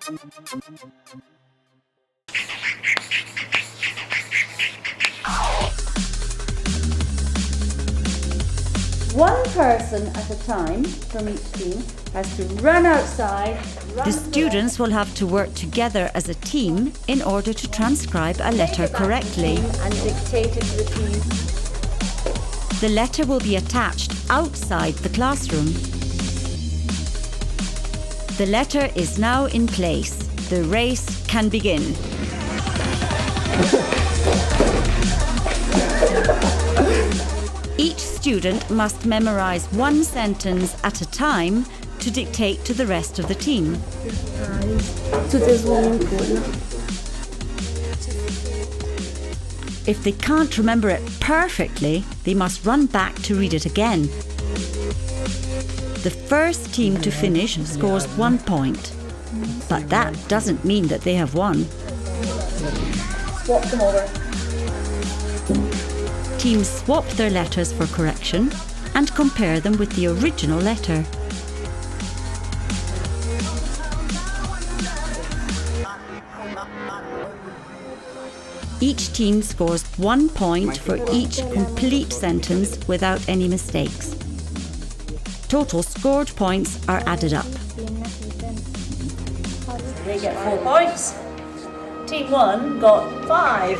One person at a time from each team has to run outside. The students will have to work together as a team in order to transcribe a letter correctly. And dictate it to the team. The letter will be attached outside the classroom. The letter is now in place. The race can begin. Each student must memorize one sentence at a time to dictate to the rest of the team. If they can't remember it perfectly, they must run back to read it again. The first team to finish scores 1 point, but that doesn't mean that they have won. Swap them over. Teams swap their letters for correction and compare them with the original letter. Each team scores 1 point for each complete sentence without any mistakes. Total scored points are added up. They get 4 points. Team 1 got 5.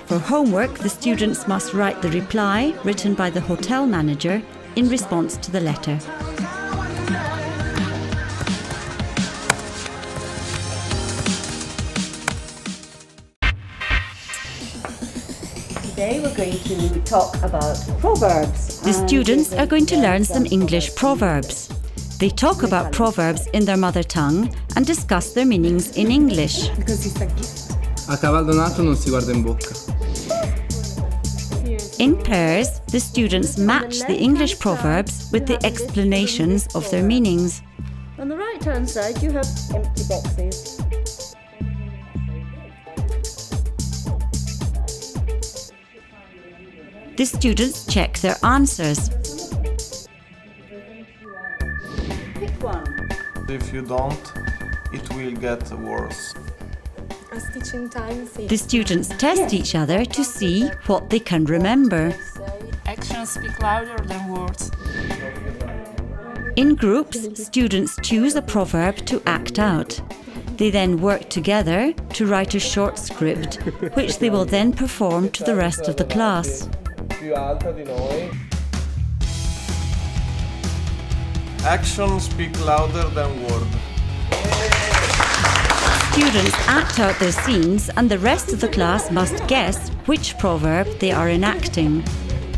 For homework, the students must write the reply written by the hotel manager in response to the letter. Today we're going to talk about proverbs. The students are going to learn some English proverbs. They talk about proverbs in their mother tongue and discuss their meanings in English. A cavallo nato non si guarda in bocca. In pairs, the students match the English proverbs with the explanations of their meanings. On the right-hand side, you have empty boxes. The students check their answers. Pick one. If you don't, it will get worse. The students test each other to see what they can remember. Actions speak louder than words. In groups, students choose a proverb to act out. They then work together to write a short script, which they will then perform to the rest of the class. Actions speak louder than words. Students act out their scenes and the rest of the class must guess which proverb they are enacting.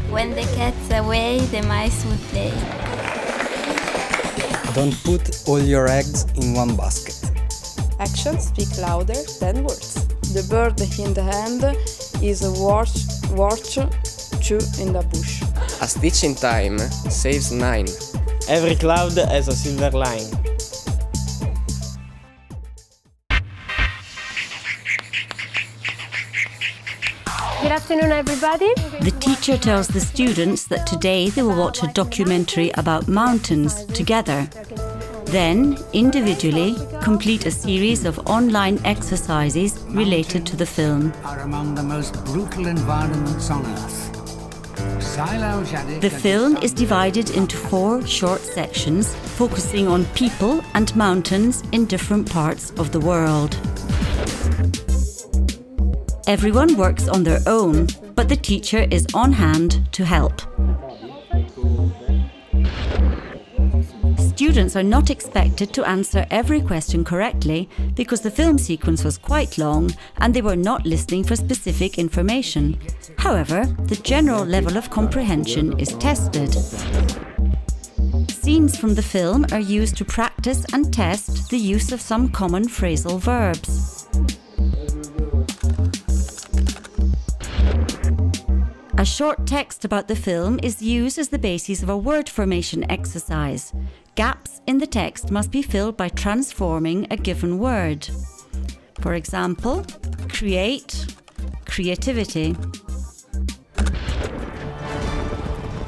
When the cat's away, the mice will play. Don't put all your eggs in one basket. Actions speak louder than words. The bird in the hand is a watch two in the bush. A stitch in time saves 9. Every cloud has a silver line. Good afternoon, everybody. The teacher tells the students that today they will watch a documentary about mountains together. Then, individually, complete a series of online exercises related to the film. Are among the most brutal environments on Earth. The film is divided into 4 short sections, focusing on people and mountains in different parts of the world. Everyone works on their own, but the teacher is on hand to help. Students are not expected to answer every question correctly because the film sequence was quite long and they were not listening for specific information. However, the general level of comprehension is tested. Scenes from the film are used to practice and test the use of some common phrasal verbs. A short text about the film is used as the basis of a word formation exercise. Gaps in the text must be filled by transforming a given word. For example, create, creativity.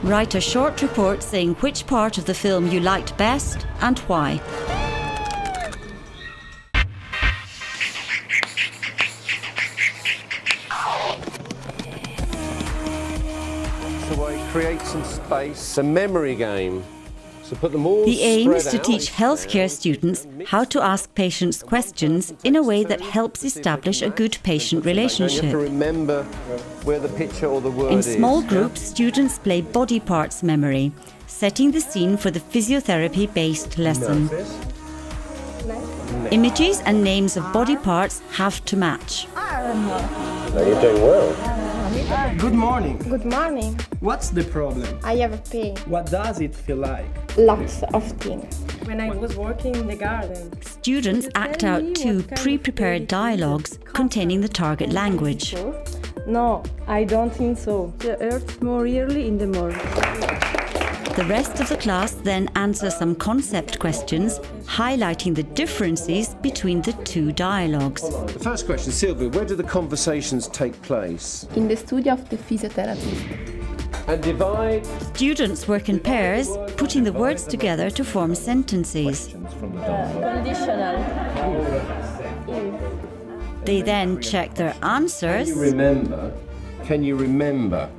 Write a short report saying which part of the film you liked best and why. So I create some space, a memory game. So put them all the aim is to spread teach healthcare students how to ask patients questions in a way that helps establish a good patient relationship. You have to remember where the picture or the word In is. small groups, students play body parts memory, setting the scene for the physiotherapy-based lesson. Images and names of body parts have to match. No, you're doing well. Good morning. Good morning. What's the problem? I have a pain. What does it feel like? Lots of things. When I was working in the garden. Students act out 2 pre-prepared dialogues containing the target language. No, I don't think so. It hurts more early in the morning. The rest of the class then answer some concept questions, highlighting the differences between the 2 dialogues. The first question, Sylvia, where do the conversations take place? In the studio of the physiotherapist. And divide. Students work in pairs, putting the words together to form sentences. Conditional. They then check their answers. Can you remember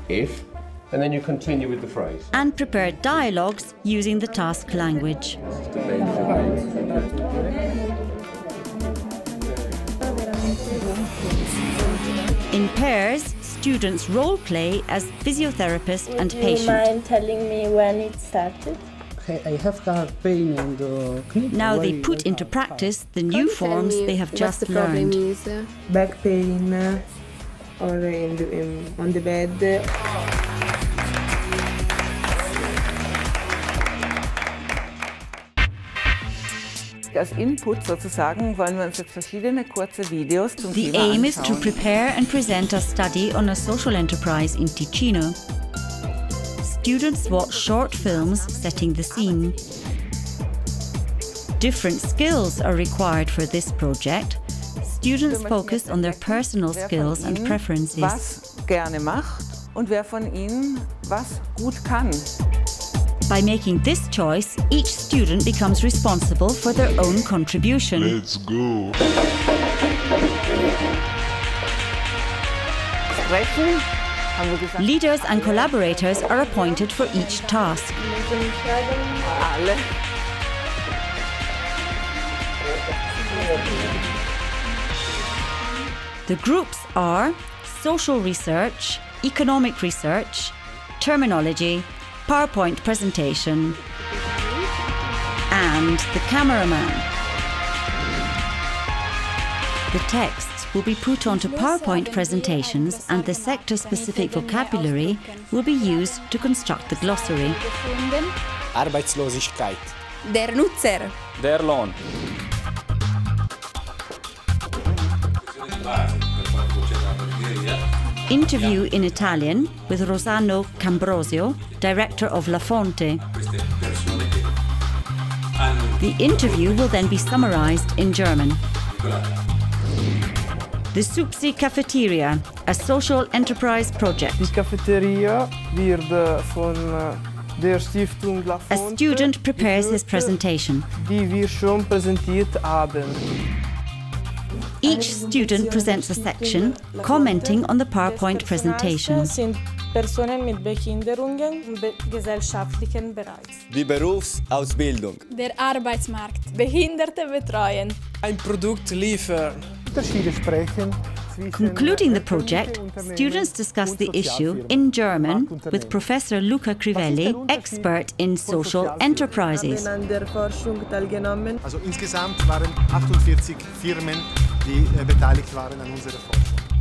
if, and then you continue with the phrase. And prepare dialogues using the task language. In pairs, students role play as physiotherapist and patient. Do you mind telling me when it started? I have pain on the knee. Now they put into practice the new forms they have just learned. Back pain or on the bed. Als Input sozusagen wollen wir uns jetzt verschiedene kurze Videos zum The Thema aim anschauen. is to prepare and present a study on a social enterprise in Ticino. Students watch short films setting the scene. Different skills are required for this project. Students focus on their personal skills and preferences. Was gerne macht und wer von ihnen was gut kann. By making this choice, each student becomes responsible for their own contribution. Let's go. Leaders and collaborators are appointed for each task. The groups are social research, economic research, terminology, PowerPoint presentation, and the cameraman. The texts will be put onto PowerPoint presentations and the sector-specific vocabulary will be used to construct the glossary. Arbeitslosigkeit. Der Nutzer. Der Lohn. Interview in Italian with Rossano Cambrosio, director of La Fonte. The interview will then be summarized in German. The SUPSI Cafeteria, a social enterprise project. Die Cafeteria wird von der Stiftung La Fonte. A student prepares his presentation. Die wir schon präsentiert haben. Each student presents a section commenting on the PowerPoint presentation. Sind Personen mit Behinderungen im gesellschaftlichen Bereich. Die Berufsausbildung. Der Arbeitsmarkt. Behinderte betreuen. Ein Produkt liefern. Unterschiede sprechen. Concluding the project, students discuss the issue in German with Professor Luca Crivelli, expert in social enterprises. An der Forschung teilgenommen. Also insgesamt waren 48 Firmen, die beteiligt waren an unserer Forschung.